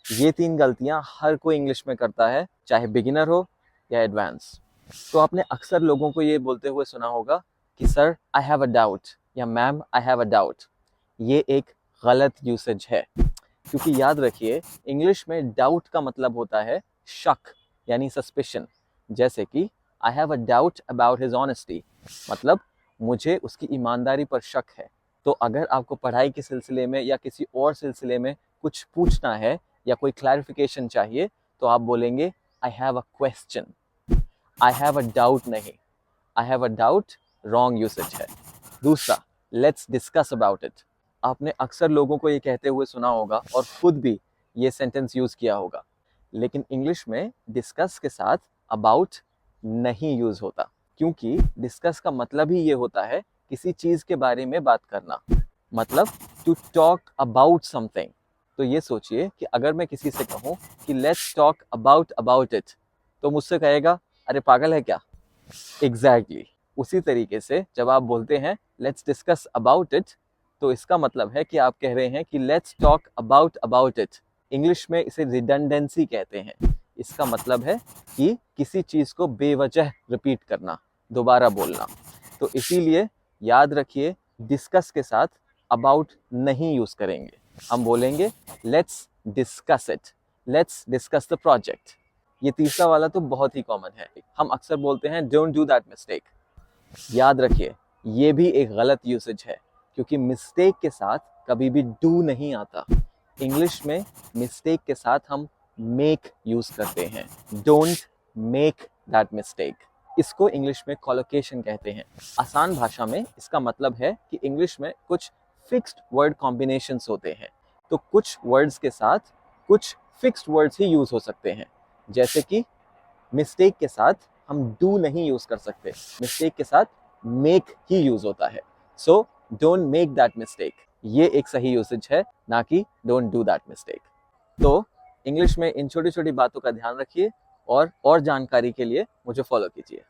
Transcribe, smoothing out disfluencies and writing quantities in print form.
ये 3 गलतियां हर कोई इंग्लिश में करता है, चाहे बिगिनर हो या एडवांस। तो आपने अक्सर लोगों को ये बोलते हुए सुना होगा कि sir I have a doubt या ma'am I have a doubt. ये एक गलत यूसेज है, क्योंकि याद रखिए इंग्लिश में डाउट का मतलब होता है शक यानी सस्पिशन। जैसे कि आई have a doubt about his honesty, मतलब मुझे उसकी ईमानदारी पर शक है। तो अगर आपको पढ़ाई के सिलसिले में या किसी और सिलसिले में कुछ पूछना है या कोई क्लैरिफिकेशन चाहिए, तो आप बोलेंगे I have a question. I have a doubt नहीं, I have a doubt wrong usage है। दूसरा, लेट्स डिस्कस अबाउट इट। आपने अक्सर लोगों को ये कहते हुए सुना होगा और खुद भी ये सेंटेंस यूज किया होगा, लेकिन इंग्लिश में डिस्कस के साथ अबाउट नहीं यूज होता, क्योंकि डिस्कस का मतलब ही ये होता है किसी चीज के बारे में बात करना, मतलब टू टॉक अबाउट समथिंग। तो ये सोचिए कि अगर मैं किसी से कहूँ कि लेट्स टॉक अबाउट इट, तो मुझसे कहेगा अरे पागल है क्या। एग्जैक्टली उसी तरीके से जब आप बोलते हैं लेट्स डिस्कस अबाउट इट, तो इसका मतलब है कि आप कह रहे हैं कि let's talk about it. English में इसे रिडंडेंसी कहते हैं। इसका मतलब है कि किसी चीज को बेवजह रिपीट करना, दोबारा बोलना। तो इसीलिए याद रखिए डिस्कस के साथ अबाउट नहीं यूज करेंगे, हम बोलेंगे let's discuss it, let's discuss the project. ये तीसरा वाला तो बहुत ही कॉमन है, हम अक्सर बोलते हैं डोंट डू दैट मिस्टेक। याद रखिए ये भी एक गलत यूसेज है, क्योंकि मिस्टेक के साथ कभी भी डू नहीं आता। इंग्लिश में मिस्टेक के साथ हम मेक यूज करते हैं, डोंट मेक दैट मिस्टेक। इसको इंग्लिश में कॉलोकेशन कहते हैं। आसान भाषा में इसका मतलब है कि इंग्लिश में कुछ फिक्स्ड वर्ड कॉम्बिनेशंस होते हैं, तो कुछ वर्ड्स के साथ कुछ फिक्स्ड वर्ड्स ही यूज हो सकते हैं। जैसे कि मिस्टेक के साथ हम डू नहीं यूज कर सकते, मिस्टेक के साथ मेक ही यूज होता है। So don't make that mistake, ये एक सही यूसेज है, ना कि डोंट डू दैट मिस्टेक। तो इंग्लिश में इन छोटी छोटी बातों का ध्यान रखिए और जानकारी के लिए मुझे फॉलो कीजिए।